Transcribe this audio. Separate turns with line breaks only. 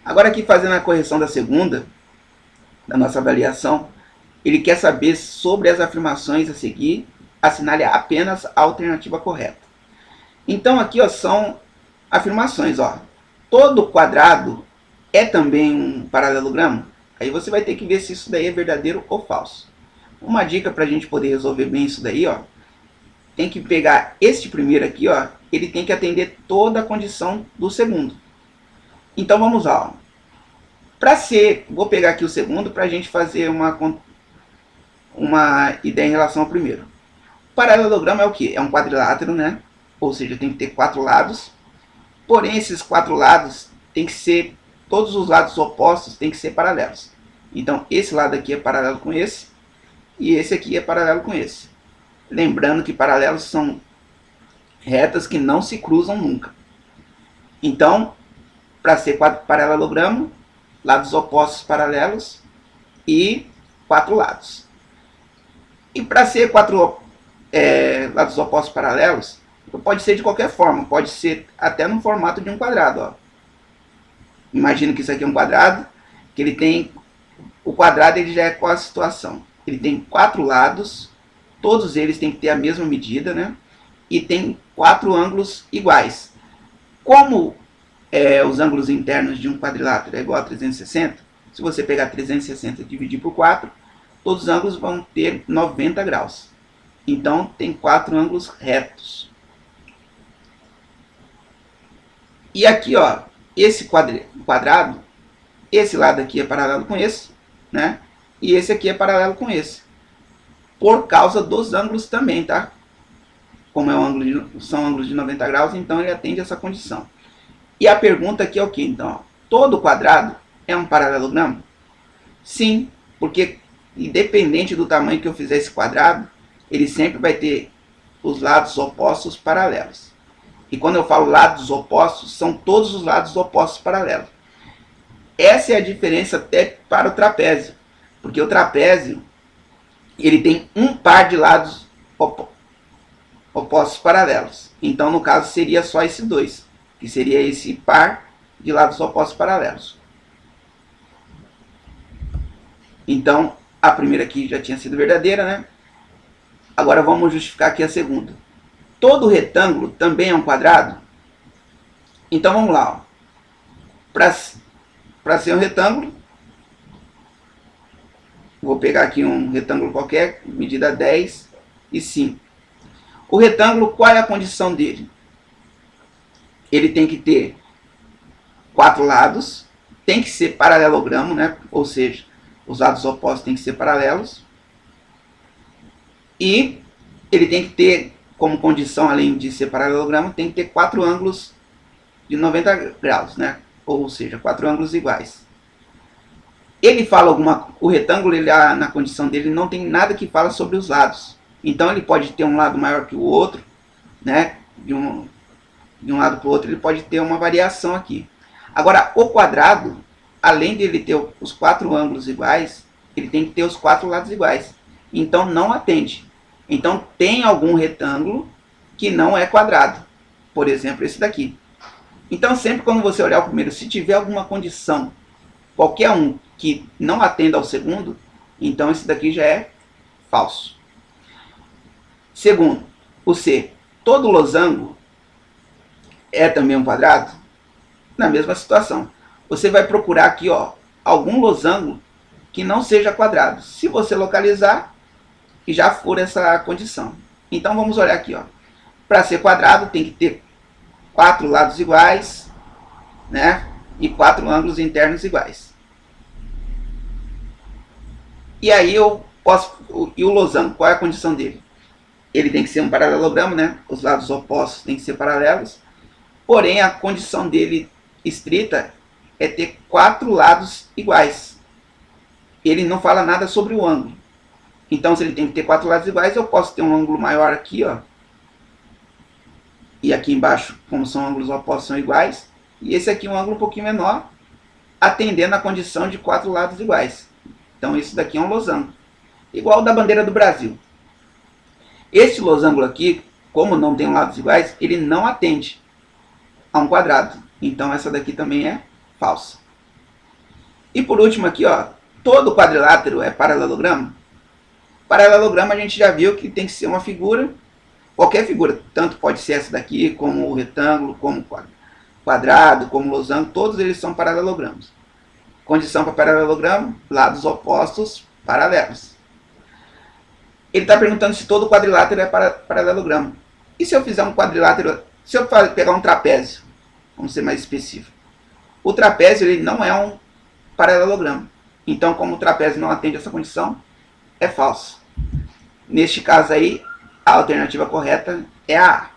Agora aqui fazendo a correção da segunda, da nossa avaliação, ele quer saber sobre as afirmações a seguir, assinale apenas a alternativa correta. Então aqui ó, são afirmações. Ó. Todo quadrado é também um paralelogramo? Aí você vai ter que ver se isso daí é verdadeiro ou falso. Uma dica para a gente poder resolver bem isso daí, ó, tem que pegar este primeiro aqui, ó, ele tem que atender toda a condição do segundo. Então vamos lá. Para ser, vou pegar aqui o segundo para a gente fazer uma ideia em relação ao primeiro. O paralelogramo é o que? É um quadrilátero, né? Ou seja, tem que ter 4 lados. Porém, esses 4 lados tem que ser, todos os lados opostos tem que ser paralelos. Então, esse lado aqui é paralelo com esse, e esse aqui é paralelo com esse. Lembrando que paralelos são retas que não se cruzam nunca. Então, para ser paralelogramo, lados opostos paralelos e 4 lados. E para ser 4 lados opostos paralelos, pode ser de qualquer forma, pode ser até no formato de um quadrado. Ó. Imagina que isso aqui é um quadrado, que ele tem, o quadrado ele já é qual a situação? Ele tem 4 lados, todos eles têm que ter a mesma medida, né? E tem 4 ângulos iguais. Como os ângulos internos de um quadrilátero é igual a 360, se você pegar 360 e dividir por 4, todos os ângulos vão ter 90 graus. Então tem 4 ângulos retos. E aqui, ó, esse quadrado, esse lado aqui é paralelo com esse, né? E esse aqui é paralelo com esse. Por causa dos ângulos também, tá? Como são ângulos de 90 graus, então ele atende essa condição. E a pergunta aqui é o que, então? Ó, todo quadrado é um paralelogramo? Sim, porque independente do tamanho que eu fizer esse quadrado, ele sempre vai ter os lados opostos paralelos. E quando eu falo lados opostos, são todos os lados opostos paralelos. Essa é a diferença até para o trapézio. Porque o trapézio, ele tem um par de lados opostos paralelos. Então, no caso, seria só esse 2, que seria esse par de lados opostos paralelos. Então, a primeira aqui já tinha sido verdadeira, né? Agora vamos justificar aqui a segunda. Todo retângulo também é um quadrado? Então vamos lá. Para ser um retângulo, vou pegar aqui um retângulo qualquer, medida 10 e 5. O retângulo, qual é a condição dele? Ele tem que ter 4 lados, tem que ser paralelogramo, né? Ou seja, os lados opostos têm que ser paralelos. E ele tem que ter, como condição, além de ser paralelogramo, tem que ter 4 ângulos de 90 graus, né? Ou seja, 4 ângulos iguais. Ele fala o retângulo, ele, na condição dele, não tem nada que fala sobre os lados. Então ele pode ter um lado maior que o outro, né? De um lado para o outro ele pode ter uma variação aqui. Agora, o quadrado, além de ele ter os 4 ângulos iguais, ele tem que ter os 4 lados iguais. Então não atende. Então tem algum retângulo que não é quadrado. Por exemplo, esse daqui. Então sempre quando você olhar o primeiro, se tiver alguma condição, qualquer um que não atenda ao segundo, então esse daqui já é falso. Segundo, o C. Todo losango é também um quadrado? Na mesma situação. Você vai procurar aqui, ó, algum losango que não seja quadrado. Se você localizar, que já for essa condição. Então vamos olhar aqui, ó. Para ser quadrado tem que ter 4 lados iguais, né? E 4 ângulos internos iguais. E aí eu posso, e o losango, qual é a condição dele? Ele tem que ser um paralelogramo, né? Os lados opostos têm que ser paralelos. Porém, a condição dele estrita é ter 4 lados iguais. Ele não fala nada sobre o ângulo. Então, se ele tem que ter 4 lados iguais, eu posso ter um ângulo maior aqui, ó. E aqui embaixo, como são ângulos opostos, são iguais. E esse aqui um ângulo um pouquinho menor, atendendo a condição de 4 lados iguais. Então, isso daqui é um losango. Igual o da bandeira do Brasil. Este losango aqui, como não tem lados iguais, ele não atende a um quadrado. Então, essa daqui também é falsa. E por último aqui, ó, todo quadrilátero é paralelogramo? Paralelogramo a gente já viu que tem que ser uma figura, qualquer figura, tanto pode ser essa daqui, como o retângulo, como quadrado, como losango, todos eles são paralelogramos. Condição para paralelogramo, lados opostos paralelos. Ele está perguntando se todo quadrilátero é paralelogramo. E se eu fizer um quadrilátero, se eu pegar um trapézio, vamos ser mais específico. O trapézio ele não é um paralelogramo. Então, como o trapézio não atende essa condição, é falso. Neste caso aí, a alternativa correta é a A.